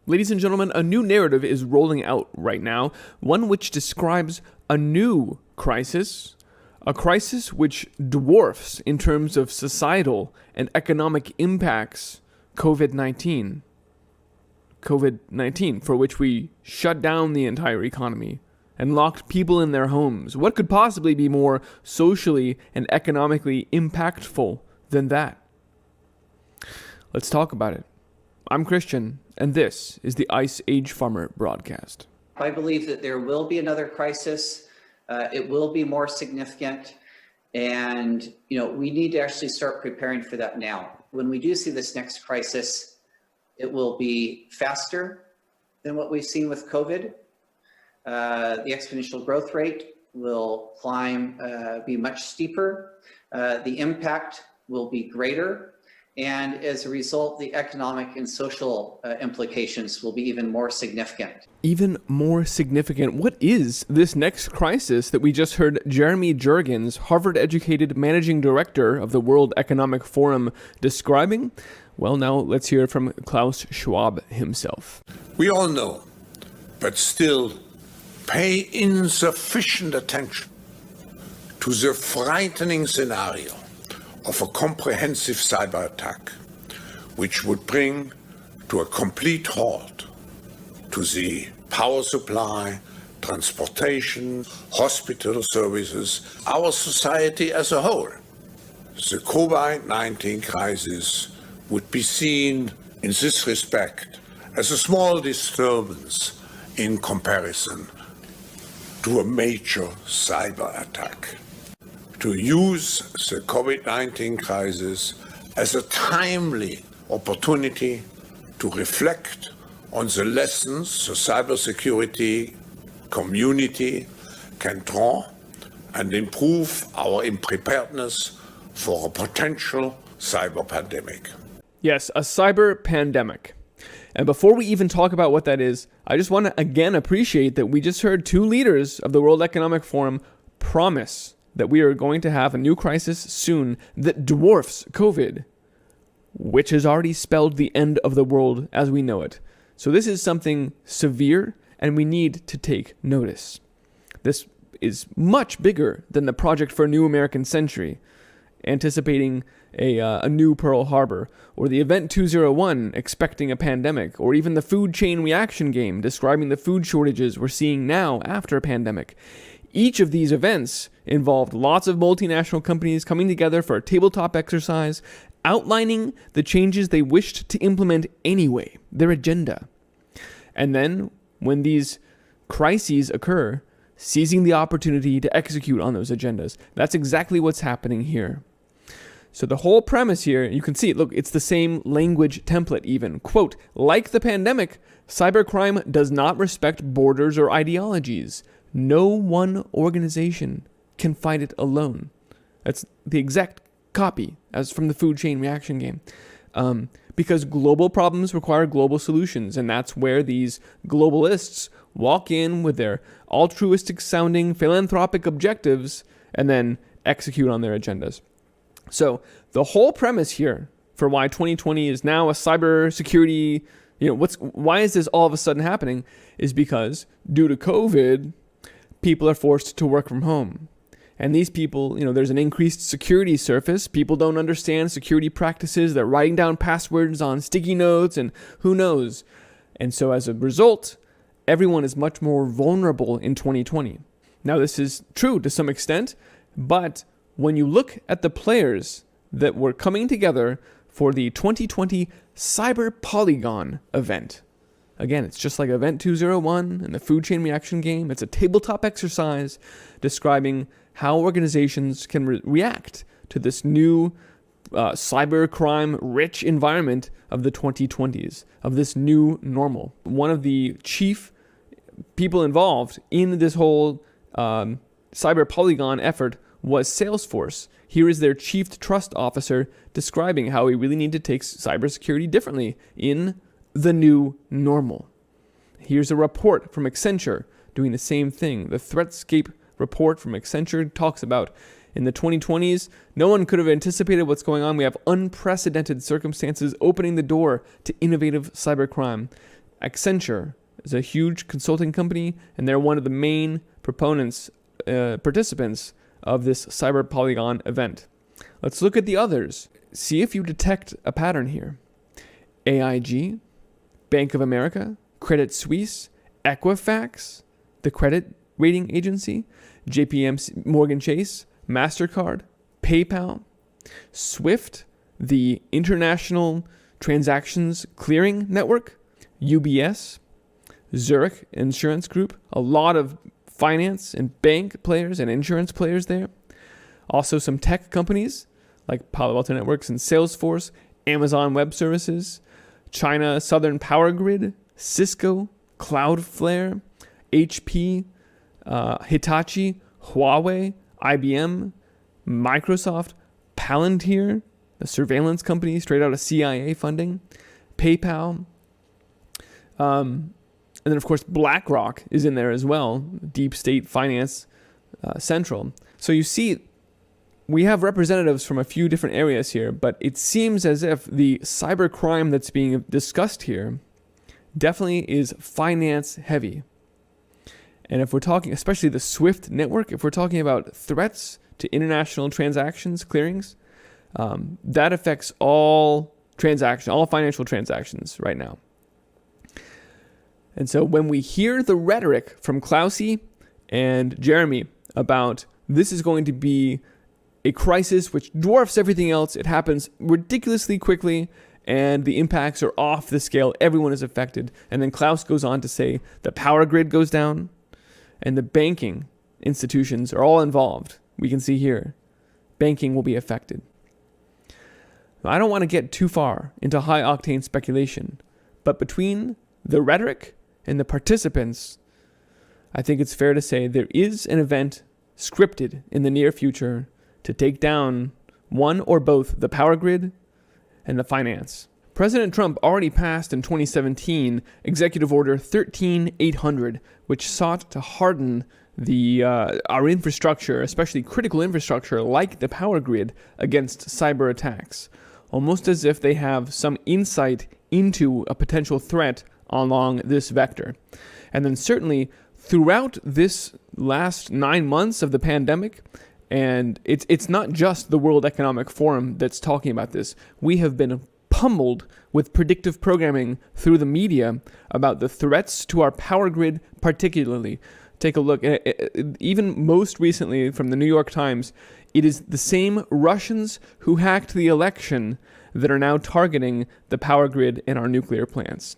Ladies and gentlemen, a new narrative is rolling out right now, one which describes a new crisis, a crisis which dwarfs in terms of societal and economic impacts COVID-19. COVID-19, for which we shut down the entire economy and locked people in their homes. What could possibly be more socially and economically impactful than that? Let's talk about it. I'm Christian, and this is the Ice Age Farmer broadcast. I believe that there will be another crisis. It will be more significant, and we need to actually start preparing for that now. When we do see this next crisis, it will be faster than what we've seen with COVID. The exponential growth rate will be much steeper. The impact will be greater. And as a result, the economic and social implications will be even more significant. Even more significant? What is this next crisis that we just heard Jeremy Jurgens, Harvard-educated managing director of the World Economic Forum, describing? Well, now let's hear from Klaus Schwab himself. We all know, but still pay insufficient attention to the frightening scenario of a comprehensive cyber attack, which would bring to a complete halt to the power supply, transportation, hospital services, our society as a whole. The COVID-19 crisis would be seen in this respect as a small disturbance in comparison to a major cyber attack. To use the COVID-19 crisis as a timely opportunity to reflect on the lessons the cybersecurity community can draw and improve our preparedness for a potential cyber pandemic. Yes, a cyber pandemic. And before we even talk about what that is, I just want to again appreciate that we just heard two leaders of the World Economic Forum promise that we are going to have a new crisis soon that dwarfs COVID, which has already spelled the end of the world as we know it. So this is something severe, and we need to take notice. This is much bigger than the Project for a New American Century, anticipating a new Pearl Harbor, or the Event 201 expecting a pandemic, or even the food chain reaction game describing the food shortages we're seeing now after a pandemic. Each of these events involved lots of multinational companies coming together for a tabletop exercise, outlining the changes they wished to implement anyway, their agenda. And then, when these crises occur, seizing the opportunity to execute on those agendas. That's exactly what's happening here. So the whole premise here, you can see it, look, it's the same language template even. Quote, like the pandemic, cybercrime does not respect borders or ideologies. No one organization can fight it alone. That's the exact copy as from the food chain reaction game. Because global problems require global solutions, and that's where these globalists walk in with their altruistic sounding philanthropic objectives and then execute on their agendas. So the whole premise here for why 2020 is now a cybersecurity, why is this all of a sudden happening is because due to COVID, people are forced to work from home. And these people, there's an increased security surface. People don't understand security practices. They're writing down passwords on sticky notes and who knows. And so as a result, everyone is much more vulnerable in 2020. Now, this is true to some extent, but when you look at the players that were coming together for the 2020 Cyber Polygon event, again, it's just like Event 201 and the food chain reaction game. It's a tabletop exercise describing how organizations can react to this new cybercrime-rich environment of the 2020s, of this new normal. One of the chief people involved in this whole Cyber Polygon effort was Salesforce. Here is their chief trust officer describing how we really need to take cybersecurity differently in the new normal. Here's a report from Accenture doing the same thing. The Threatscape report from Accenture talks about in the 2020s, no one could have anticipated what's going on. We have unprecedented circumstances opening the door to innovative cybercrime. Accenture is a huge consulting company, and they're one of the main participants of this Cyber Polygon event. Let's look at the others. See if you detect a pattern here. AIG, Bank of America, Credit Suisse, Equifax, the credit rating agency, JP Morgan Chase, MasterCard, PayPal, Swift, the International Transactions Clearing Network, UBS, Zurich Insurance Group, a lot of finance and bank players and insurance players there. Also some tech companies like Palo Alto Networks and Salesforce, Amazon Web Services, China Southern Power Grid, Cisco, Cloudflare, HP, Hitachi, Huawei, IBM, Microsoft, Palantir, the surveillance company straight out of CIA funding, PayPal, and then of course BlackRock is in there as well, Deep State Finance Central. So you see, we have representatives from a few different areas here, but it seems as if the cyber crime that's being discussed here definitely is finance heavy. And if we're talking, especially the SWIFT network, if we're talking about threats to international transactions, clearings, that affects all financial transactions right now. And so when we hear the rhetoric from Klausy and Jeremy about this is going to be a crisis which dwarfs everything else, it happens ridiculously quickly, and the impacts are off the scale, everyone is affected. And then Klaus goes on to say the power grid goes down, and the banking institutions are all involved. We can see here, banking will be affected. Now, I don't want to get too far into high-octane speculation, but between the rhetoric and the participants, I think it's fair to say there is an event scripted in the near future to take down one or both the power grid and the finance. President Trump already passed in 2017 Executive Order 13800, which sought to harden our infrastructure, especially critical infrastructure like the power grid, against cyber attacks, almost as if they have some insight into a potential threat along this vector. And then certainly throughout this last 9 months of the pandemic, and it's not just the World Economic Forum that's talking about this. We have been pummeled with predictive programming through the media about the threats to our power grid particularly. Take a look, even most recently from the New York Times, it is the same Russians who hacked the election that are now targeting the power grid in our nuclear plants.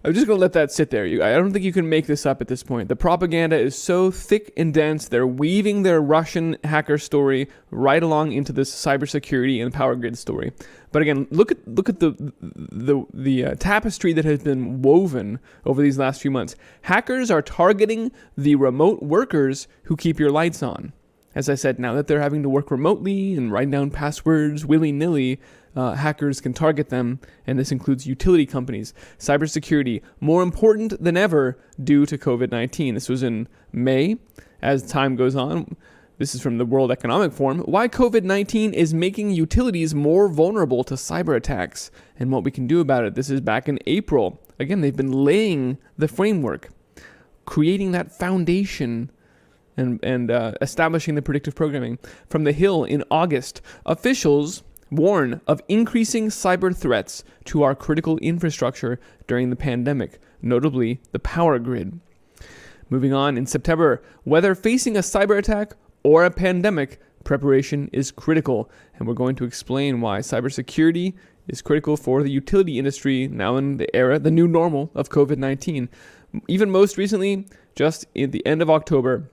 I'm just going to let that sit there. I don't think you can make this up at this point. The propaganda is so thick and dense. They're weaving their Russian hacker story right along into this cybersecurity and power grid story. But again, look at the tapestry that has been woven over these last few months. Hackers are targeting the remote workers who keep your lights on. As I said, now that they're having to work remotely and write down passwords willy-nilly, hackers can target them, and this includes utility companies. Cybersecurity, more important than ever due to COVID-19. This was in May. As time goes on, this is from the World Economic Forum, why COVID-19 is making utilities more vulnerable to cyber attacks and what we can do about it. This is back in April. Again, they've been laying the framework, creating that foundation and establishing the predictive programming. From the Hill in August, officials warn of increasing cyber threats to our critical infrastructure during the pandemic, notably the power grid. Moving on, in September, whether facing a cyber attack or a pandemic, preparation is critical, and we're going to explain why cybersecurity is critical for the utility industry now in the new normal of COVID-19. Even most recently, just at the end of October,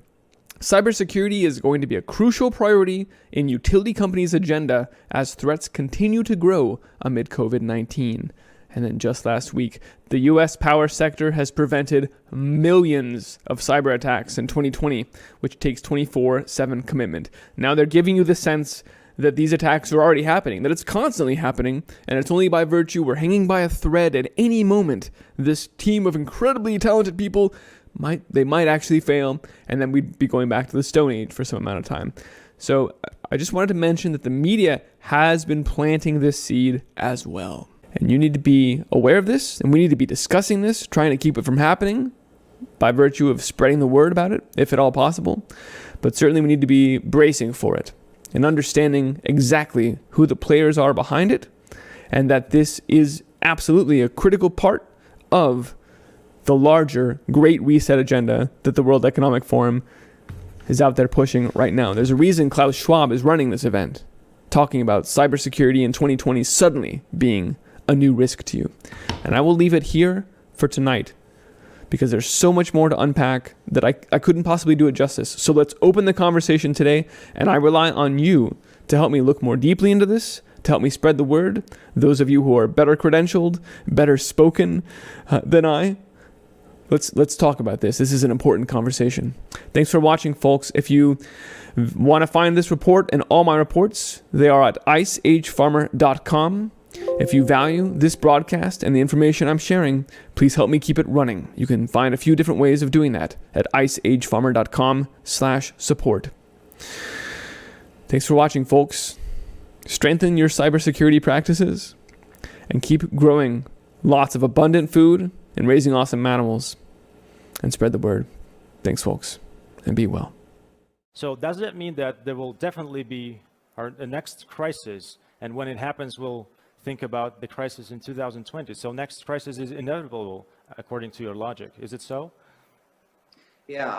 cybersecurity is going to be a crucial priority in utility companies' agenda as threats continue to grow amid COVID-19. And then just last week, the U.S. power sector has prevented millions of cyber attacks in 2020, which takes 24/7 commitment. Now they're giving you the sense that these attacks are already happening, that it's constantly happening, and it's only by virtue we're hanging by a thread at any moment. This team of incredibly talented people might actually fail, and then we'd be going back to the Stone Age for some amount of time. So I just wanted to mention that the media has been planting this seed as well. And you need to be aware of this, and we need to be discussing this, trying to keep it from happening by virtue of spreading the word about it, if at all possible. But certainly we need to be bracing for it and understanding exactly who the players are behind it, and that this is absolutely a critical part of the larger Great Reset agenda that the World Economic Forum is out there pushing right now. There's a reason Klaus Schwab is running this event, talking about cybersecurity in 2020 suddenly being a new risk to you. And I will leave it here for tonight, because there's so much more to unpack that I couldn't possibly do it justice. So let's open the conversation today, and I rely on you to help me look more deeply into this, to help me spread the word. Those of you who are better credentialed, better spoken than I, let's talk about this. This is an important conversation. Thanks for watching, folks. If you want to find this report and all my reports, they are at iceagefarmer.com. If you value this broadcast and the information I'm sharing, please help me keep it running. You can find a few different ways of doing that at iceagefarmer.com/support. Thanks for watching, folks. Strengthen your cybersecurity practices and keep growing lots of abundant food and raising awesome animals, and spread the word. Thanks, folks, and be well. So does that mean that there will definitely be a next crisis, and when it happens, we'll think about the crisis in 2020? So next crisis is inevitable, according to your logic. Is it so? Yeah,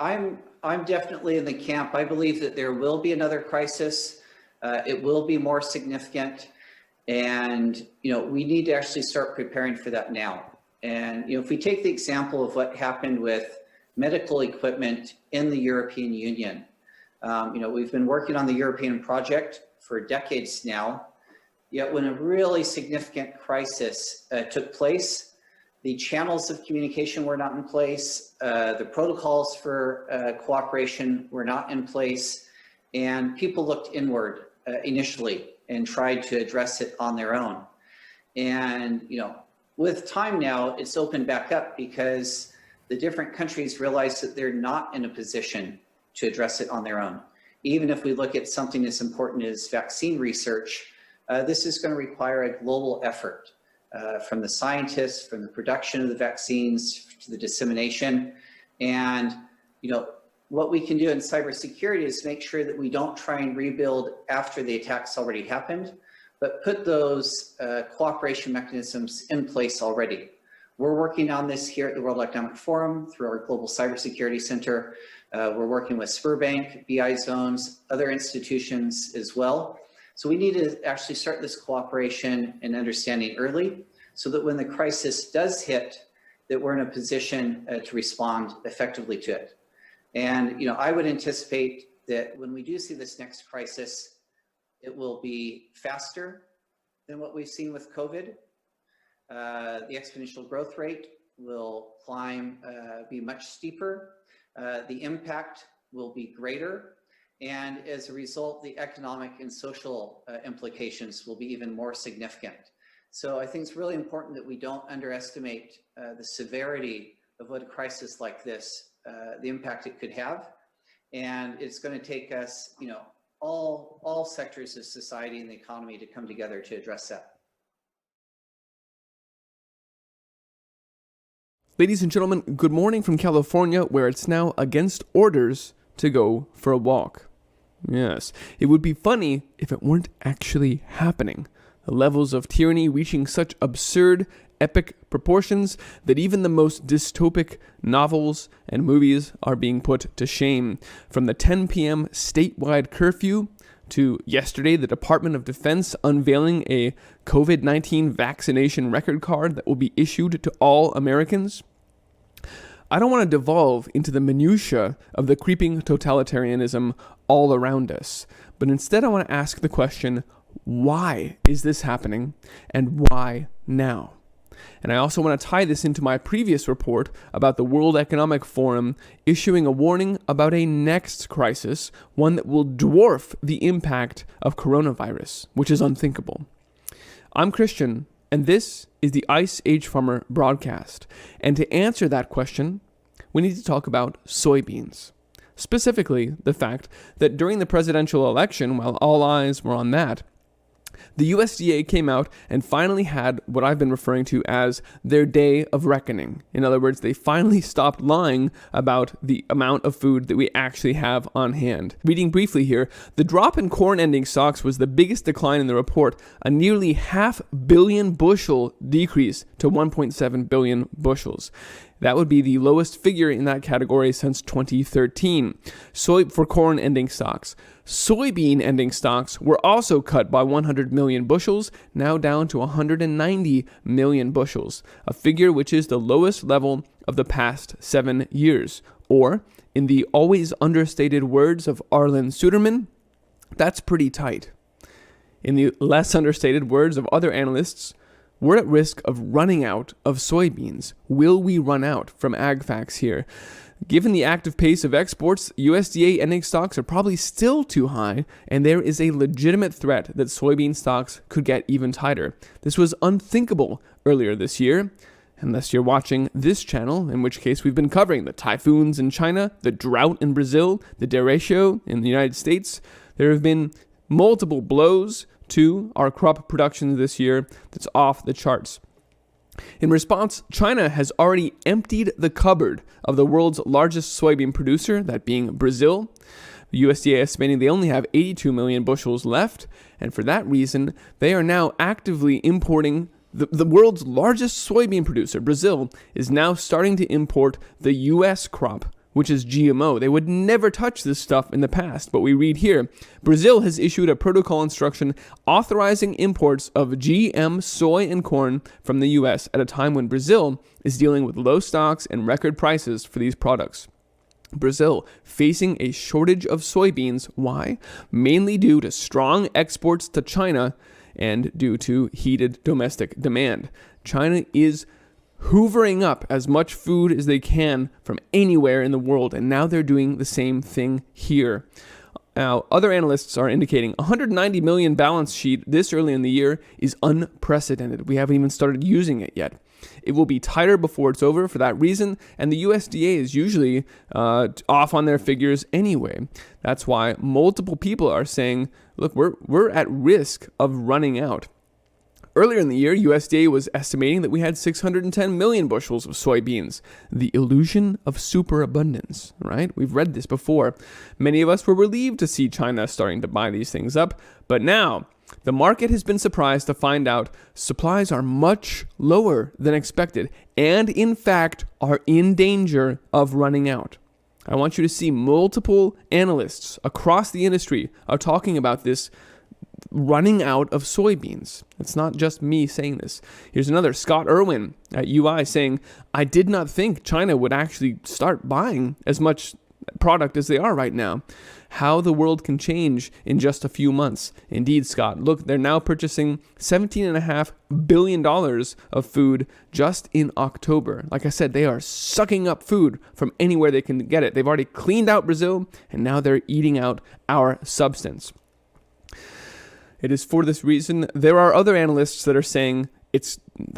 I'm definitely in the camp. I believe that there will be another crisis. It will be more significant, and we need to actually start preparing for that now. And if we take the example of what happened with medical equipment in the European Union, we've been working on the European project for decades now. Yet when a really significant crisis took place, the channels of communication were not in place, the protocols for cooperation were not in place, and people looked inward initially and tried to address it on their own. And with time now, it's opened back up because the different countries realize that they're not in a position to address it on their own. Even if we look at something as important as vaccine research, this is going to require a global effort from the scientists, from the production of the vaccines to the dissemination. And what we can do in cybersecurity is make sure that we don't try and rebuild after the attack's already happened, but put those cooperation mechanisms in place already. We're working on this here at the World Economic Forum through our Global Cybersecurity Center. We're working with Sberbank, BI Zones, other institutions as well. So we need to actually start this cooperation and understanding early so that when the crisis does hit, that we're in a position to respond effectively to it. And I would anticipate that when we do see this next crisis, it will be faster than what we've seen with COVID. The exponential growth rate will climb, be much steeper. The impact will be greater. And as a result, the economic and social implications will be even more significant. So I think it's really important that we don't underestimate the severity of what a crisis like this, the impact it could have. And it's going to take us, all sectors of society and the economy to come together to address that. Ladies and gentlemen, good morning from California, where it's now against orders to go for a walk. Yes, it would be funny if it weren't actually happening. The levels of tyranny reaching such absurd, epic proportions that even the most dystopic novels and movies are being put to shame. From the 10 p.m. statewide curfew to yesterday, the Department of Defense unveiling a COVID-19 vaccination record card that will be issued to all Americans. I don't want to devolve into the minutiae of the creeping totalitarianism all around us, but instead I want to ask the question, why is this happening, and why now? And I also want to tie this into my previous report about the World Economic Forum issuing a warning about a next crisis, one that will dwarf the impact of coronavirus, which is unthinkable. I'm Christian, and this is the Ice Age Farmer broadcast. And to answer that question, we need to talk about soybeans. Specifically, the fact that during the presidential election, while all eyes were on that, the USDA came out and finally had what I've been referring to as their day of reckoning. In other words, they finally stopped lying about the amount of food that we actually have on hand. Reading briefly here, the drop in corn ending stocks was the biggest decline in the report, a nearly 500 million bushel decrease to 1.7 billion bushels. That would be the lowest figure in that category since 2013. For corn ending stocks. Soybean ending stocks were also cut by 100 million bushels, now down to 190 million bushels, a figure which is the lowest level of the past 7 years. Or, in the always understated words of Arlen Suderman, that's pretty tight. In the less understated words of other analysts, we're at risk of running out of soybeans. Will we run out? From AgFacts here. Given the active pace of exports, USDA ending stocks are probably still too high, and there is a legitimate threat that soybean stocks could get even tighter. This was unthinkable earlier this year, unless you're watching this channel, in which case we've been covering the typhoons in China, the drought in Brazil, the derecho in the United States. There have been multiple blows to our crop production this year that's off the charts. In response, China has already emptied the cupboard of the world's largest soybean producer, that being Brazil. The USDA estimating they only have 82 million bushels left, and for that reason, they are now actively importing the world's largest soybean producer, Brazil, is now starting to import the US crop, which is GMO. They would never touch this stuff in the past, but we read here, Brazil has issued a protocol instruction authorizing imports of GM soy and corn from the US at a time when Brazil is dealing with low stocks and record prices for these products. Brazil facing a shortage of soybeans. Why? Mainly due to strong exports to China and due to heated domestic demand. China is hoovering up as much food as they can from anywhere in the world, and now they're doing the same thing here. Now, other analysts are indicating 190 million balance sheet this early in the year is unprecedented. We haven't even started using it yet. It will be tighter before it's over for that reason, and the USDA is usually off on their figures anyway. That's why multiple people are saying, look, we're at risk of running out. Earlier in the year, USDA was estimating that we had 610 million bushels of soybeans. The illusion of superabundance, right? We've read this before. Many of us were relieved to see China starting to buy these things up, but now the market has been surprised to find out supplies are much lower than expected and, in fact, are in danger of running out. I want you to see multiple analysts across the industry are talking about this running out of soybeans. It's not just me saying this. Here's another, Scott Irwin at UI saying, I did not think China would actually start buying as much product as they are right now. How the world can change in just a few months. Indeed, Scott, look, they're now purchasing $17.5 billion of food just in October. Like I said, they are sucking up food from anywhere they can get it. They've already cleaned out Brazil, and now they're eating out our substance. It is for this reason. There are other analysts that are saying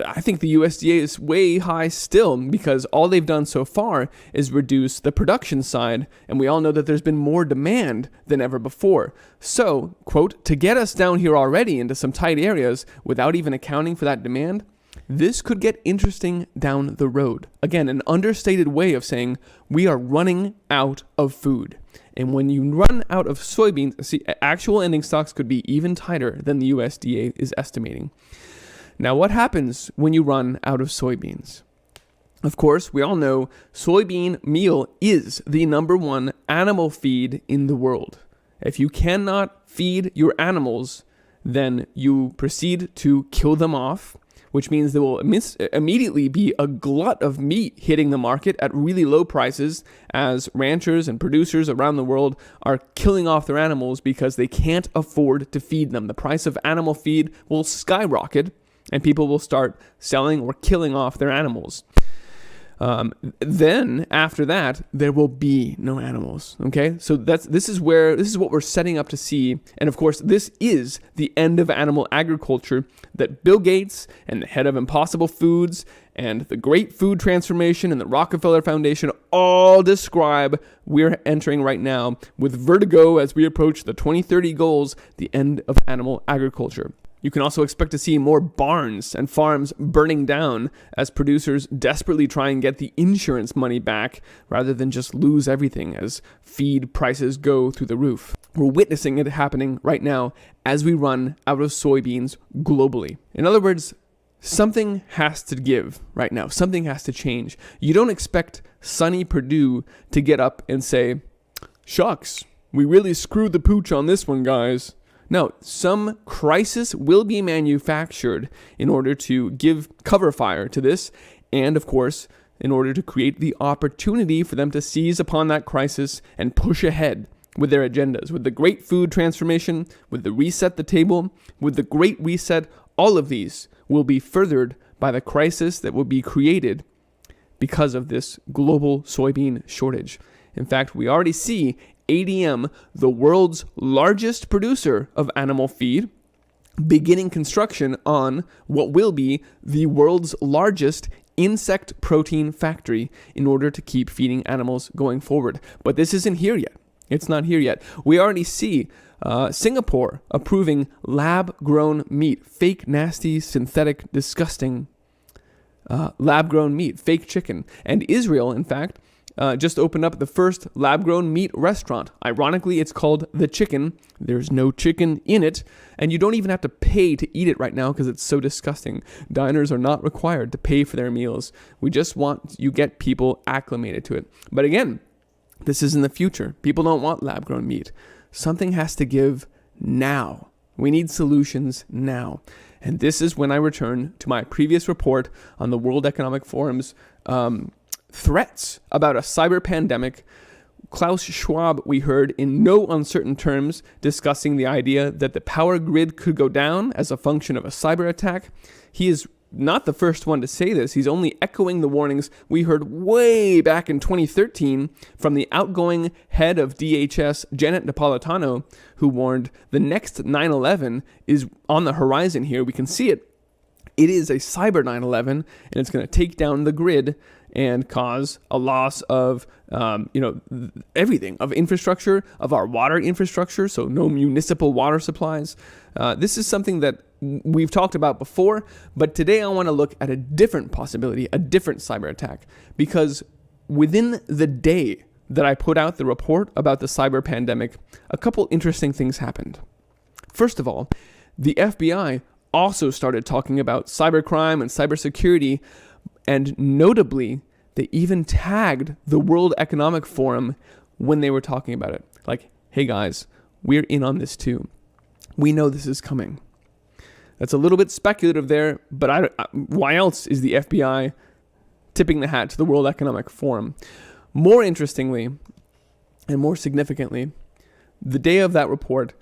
I think the USDA is way high still, because all they've done so far is reduce the production side, and we all know that there's been more demand than ever before. So, quote, to get us down here already into some tight areas without even accounting for that demand, this could get interesting down the road. Again, an understated way of saying we are running out of food. And when you run out of soybeans, see, actual ending stocks could be even tighter than the USDA is estimating. Now, what happens when you run out of soybeans? Of course, we all know soybean meal is the #1 animal feed in the world. If you cannot feed your animals, then you proceed to kill them off, which means there will immediately be a glut of meat hitting the market at really low prices as ranchers and producers around the world are killing off their animals because they can't afford to feed them. The price of animal feed will skyrocket, and people will start selling or killing off their animals. Then after that, there will be no animals. Okay, so this is what we're setting up to see, and of course, this is the end of animal agriculture that Bill Gates and the head of Impossible Foods and the Great Food Transformation and the Rockefeller Foundation all describe. We're entering right now with vertigo as we approach the 2030 goals, the end of animal agriculture. You can also expect to see more barns and farms burning down as producers desperately try and get the insurance money back rather than just lose everything as feed prices go through the roof. We're witnessing it happening right now as we run out of soybeans globally. In other words, something has to give right now. Something has to change. You don't expect Sonny Perdue to get up and say, "Shucks, we really screwed the pooch on this one, guys." No, some crisis will be manufactured in order to give cover fire to this, and of course, in order to create the opportunity for them to seize upon that crisis and push ahead with their agendas, with the Great Food Transformation, with the Reset the Table, with the Great Reset. All of these will be furthered by the crisis that will be created because of this global soybean shortage. In fact, we already see ADM, the world's largest producer of animal feed, beginning construction on what will be the world's largest insect protein factory in order to keep feeding animals going forward. But this isn't here yet. It's not here yet. We already see Singapore approving lab-grown meat, fake, nasty, synthetic, disgusting lab-grown meat, fake chicken. And Israel, in fact, just opened up the first lab-grown meat restaurant. Ironically, it's called The Chicken. There's no chicken in it, and you don't even have to pay to eat it right now because it's so disgusting. Diners are not required to pay for their meals. We just want you get people acclimated to it. But again, this is in the future. People don't want lab-grown meat. Something has to give now. We need solutions now. And this is when I return to my previous report on the World Economic Forum's threats about a cyber pandemic. Klaus Schwab, we heard in no uncertain terms, discussing the idea that the power grid could go down as a function of a cyber attack. He is not the first one to say this. He's only echoing the warnings we heard way back in 2013 from the outgoing head of DHS, Janet Napolitano, who warned the next 9/11 is on the horizon here. We can see it. It is a cyber 9/11, and it's going to take down the grid and cause a loss of, everything, of infrastructure, of our water infrastructure, so no municipal water supplies. This is something that we've talked about before, but today I want to look at a different possibility, a different cyber attack, because within the day that I put out the report about the cyber pandemic, a couple interesting things happened. First of all, the FBI also started talking about cybercrime and cybersecurity, and notably, they even tagged the World Economic Forum when they were talking about it. Like, hey guys, we're in on this too. We know this is coming. That's a little bit speculative there, but why else is the FBI tipping the hat to the World Economic Forum? More interestingly, and more significantly, the day of that report,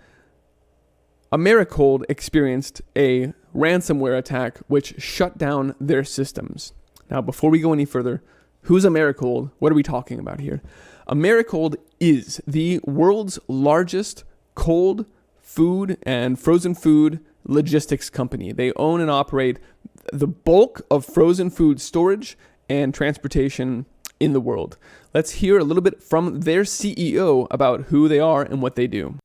Americold experienced a ransomware attack which shut down their systems. Now, before we go any further, who's Americold? What are we talking about here? Americold is the world's largest cold food and frozen food logistics company. They own and operate the bulk of frozen food storage and transportation in the world. Let's hear a little bit from their CEO about who they are and what they do.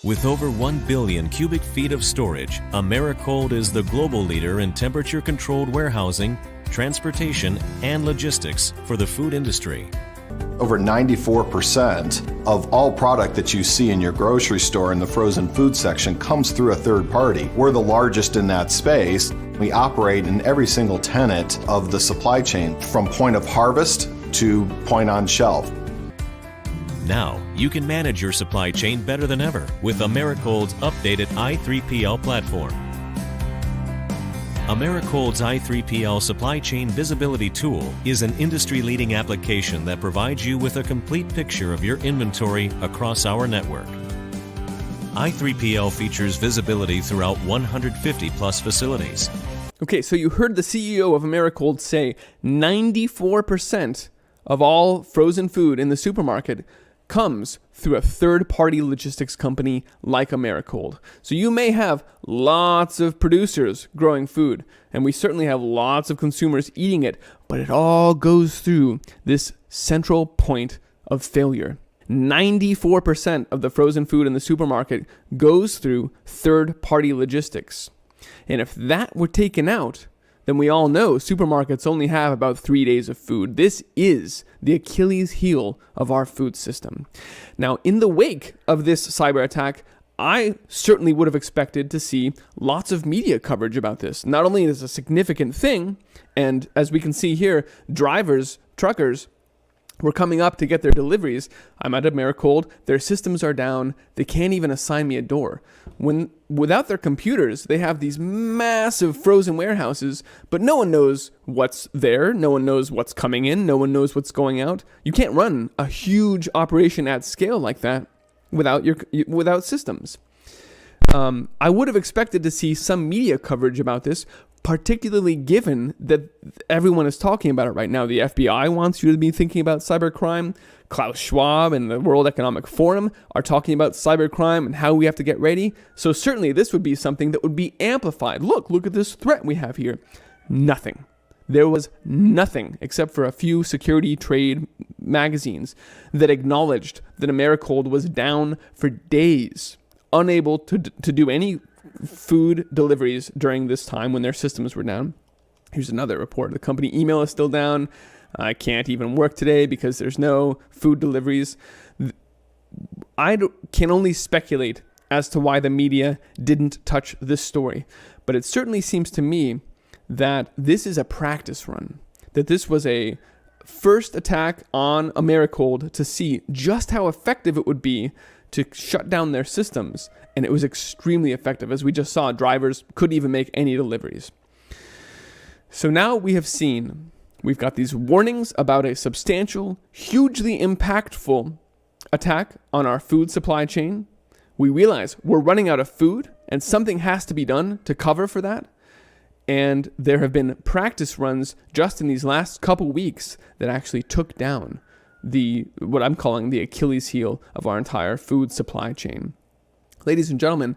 With over 1 billion cubic feet of storage, Americold is the global leader in temperature-controlled warehousing, transportation, and logistics for the food industry. Over 94% of all product that you see in your grocery store in the frozen food section comes through a third party. We're the largest in that space. We operate in every single tenet of the supply chain, from point of harvest to point on shelf. Now, you can manage your supply chain better than ever with Americold's updated i3PL platform. Americold's i3PL Supply Chain Visibility Tool is an industry-leading application that provides you with a complete picture of your inventory across our network. i3PL features visibility throughout 150-plus facilities. Okay, so you heard the CEO of Americold say 94% of all frozen food in the supermarket comes through a third-party logistics company like Americold. So you may have lots of producers growing food, and we certainly have lots of consumers eating it, but it all goes through this central point of failure. 94% of the frozen food in the supermarket goes through third-party logistics. And if that were taken out, then we all know supermarkets only have about 3 days of food. This is the Achilles heel of our food system. Now, in the wake of this cyber attack, I certainly would have expected to see lots of media coverage about this. Not only is it a significant thing, and as we can see here, drivers, truckers, were coming up to get their deliveries. I'm at Americold, their systems are down, they can't even assign me a door. Without their computers, they have these massive frozen warehouses, but no one knows what's there, no one knows what's coming in, no one knows what's going out. You can't run a huge operation at scale like that without systems. I would have expected to see some media coverage about this, particularly given that everyone is talking about it right now. The FBI wants you to be thinking about cybercrime. Klaus Schwab and the World Economic Forum are talking about cybercrime and how we have to get ready. So certainly this would be something that would be amplified. Look at this threat we have here. Nothing. There was nothing except for a few security trade magazines that acknowledged that Americold was down for days, unable to do any food deliveries during this time when their systems were down. Here's another report. The company email is still down. I can't even work today because there's no food deliveries. I can only speculate as to why the media didn't touch this story. But it certainly seems to me that this is a practice run, that this was a first attack on Americold to see just how effective it would be to shut down their systems. And it was extremely effective. As we just saw, drivers couldn't even make any deliveries. So now we've got these warnings about a substantial, hugely impactful attack on our food supply chain. We realize we're running out of food and something has to be done to cover for that. And there have been practice runs just in these last couple weeks that actually took down what I'm calling the Achilles heel of our entire food supply chain. Ladies and gentlemen,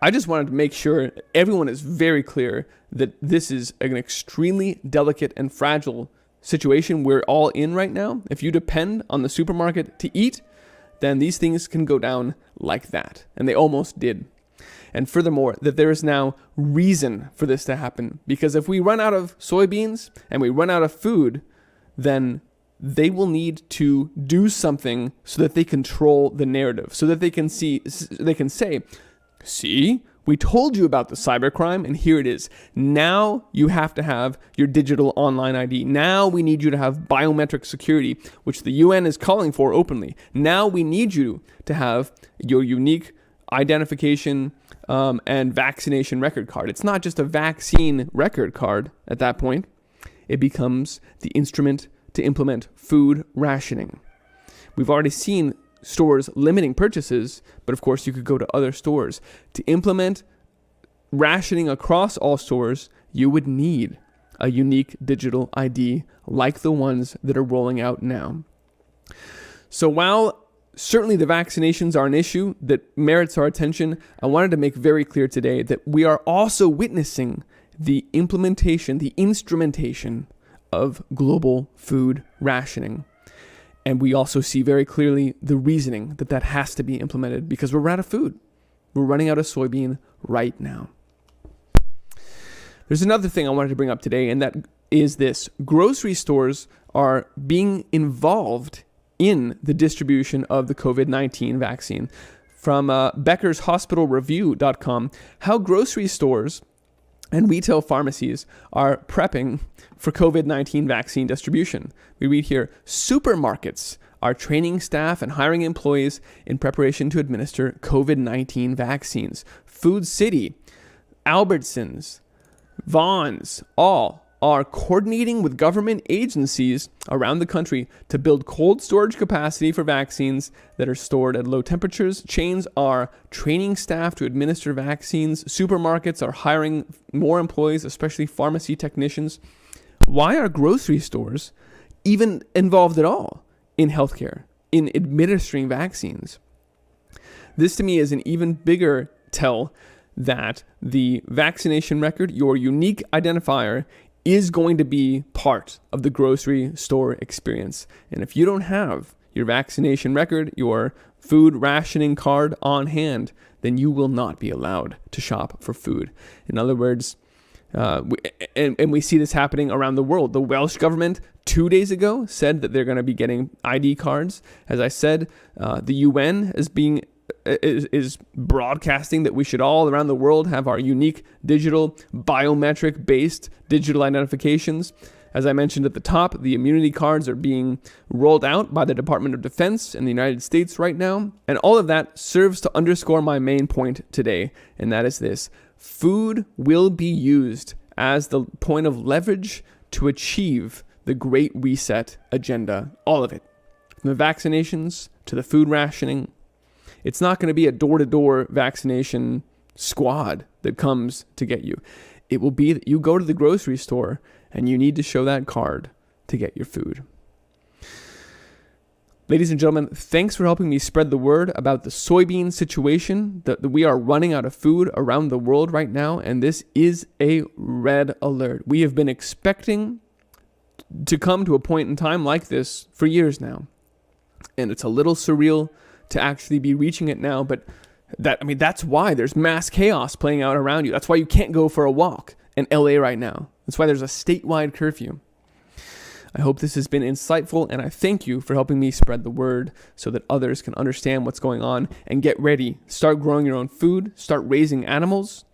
I just wanted to make sure everyone is very clear that this is an extremely delicate and fragile situation we're all in right now. If you depend on the supermarket to eat, then these things can go down like that. And they almost did. And furthermore, that there is now reason for this to happen. Because if we run out of soybeans and we run out of food, then they will need to do something so that they control the narrative, so that they can say, see, we told you about the cybercrime and here it is. Now you have to have your digital online ID. Now we need you to have biometric security, which the UN is calling for openly. Now we need you to have your unique identification and vaccination record card. It's not just a vaccine record card at that point. It becomes the instrument to implement food rationing. We've already seen stores limiting purchases, but of course you could go to other stores. To implement rationing across all stores, you would need a unique digital ID like the ones that are rolling out now. So while certainly the vaccinations are an issue that merits our attention, I wanted to make very clear today that we are also witnessing the implementation, the instrumentation of global food rationing. And we also see very clearly the reasoning that has to be implemented because we're out of food. We're running out of soybean right now. There's another thing I wanted to bring up today, and that is this. Grocery stores are being involved in the distribution of the COVID-19 vaccine. From BeckersHospitalReview.com, how grocery stores and retail pharmacies are prepping for COVID-19 vaccine distribution. We read here, supermarkets are training staff and hiring employees in preparation to administer COVID-19 vaccines. Food City, Albertsons, Vons, all are coordinating with government agencies around the country to build cold storage capacity for vaccines that are stored at low temperatures. Chains are training staff to administer vaccines. Supermarkets are hiring more employees, especially pharmacy technicians. Why are grocery stores even involved at all in healthcare, in administering vaccines? This to me is an even bigger tell that the vaccination record, your unique identifier, is going to be part of the grocery store experience. And if you don't have your vaccination record, your food rationing card on hand, then you will not be allowed to shop for food. In other words, we see this happening around the world. The Welsh government 2 days ago said that they're going to be getting ID cards. As I said, the UN is broadcasting that we should all around the world have our unique digital biometric based digital identifications. As I mentioned at the top, the immunity cards are being rolled out by the Department of Defense in the United States right now. And all of that serves to underscore my main point today, and that is this: food will be used as the point of leverage to achieve the Great Reset agenda, all of it. From the vaccinations to the food rationing. It's not going to be a door-to-door vaccination squad that comes to get you. It will be that you go to the grocery store and you need to show that card to get your food. Ladies and gentlemen, thanks for helping me spread the word about the soybean situation, that we are running out of food around the world right now, and this is a red alert. We have been expecting to come to a point in time like this for years now, and it's a little surreal to actually be reaching it now, but that's why there's mass chaos playing out around you. That's why you can't go for a walk in LA right now. That's why there's a statewide curfew. I hope this has been insightful, and I thank you for helping me spread the word so that others can understand what's going on and get ready. Start growing your own food. Start raising animals.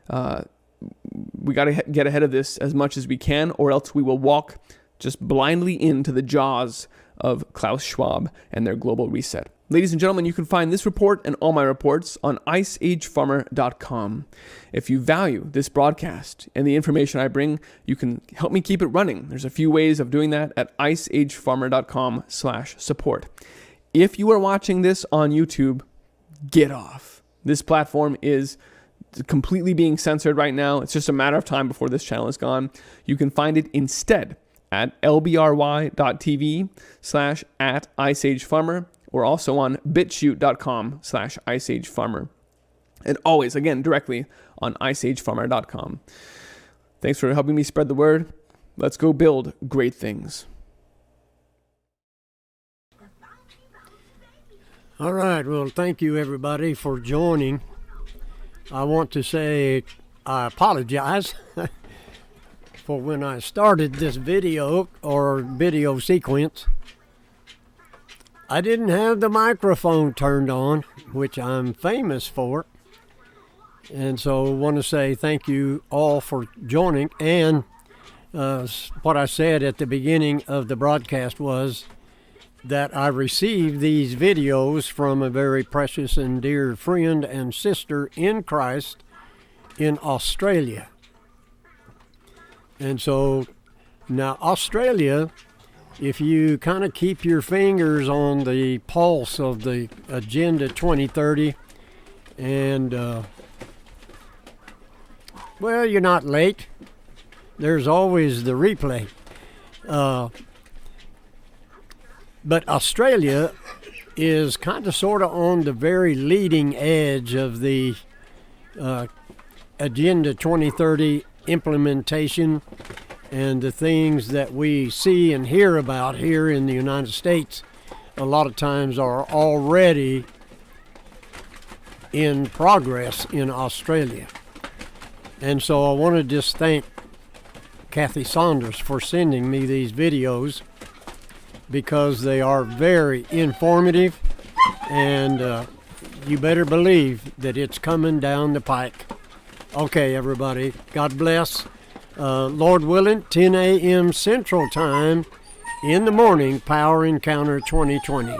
We got to get ahead of this as much as we can, or else we will walk just blindly into the jaws of Klaus Schwab and their global reset. Ladies and gentlemen, you can find this report and all my reports on iceagefarmer.com. If you value this broadcast and the information I bring, you can help me keep it running. There's a few ways of doing that at iceagefarmer.com/support. If you are watching this on YouTube, get off. This platform is completely being censored right now. It's just a matter of time before this channel is gone. You can find it instead at lbry.tv/@iceagefarmer. Or also on bitshoot.com/iceagefarmer. And always, again, directly on iceagefarmer.com. Thanks for helping me spread the word. Let's go build great things. All right, well, thank you everybody for joining. I want to say I apologize for when I started this video or video sequence. I didn't have the microphone turned on, which I'm famous for. And so I want to say thank you all for joining. And what I said at the beginning of the broadcast was that I received these videos from a very precious and dear friend and sister in Christ in Australia. And so now Australia, if you kind of keep your fingers on the pulse of the Agenda 2030, and well, you're not late. There's always the replay. But Australia is kind of sort of on the very leading edge of the Agenda 2030 implementation, and the things that we see and hear about here in the United States a lot of times are already in progress in Australia. And so I want to just thank Kathy Saunders for sending me these videos, because they are very informative, and you better believe that it's coming down the pike. Okay, everybody, God bless. Lord willing, 10 a.m. Central Time in the morning, Power Encounter 2020.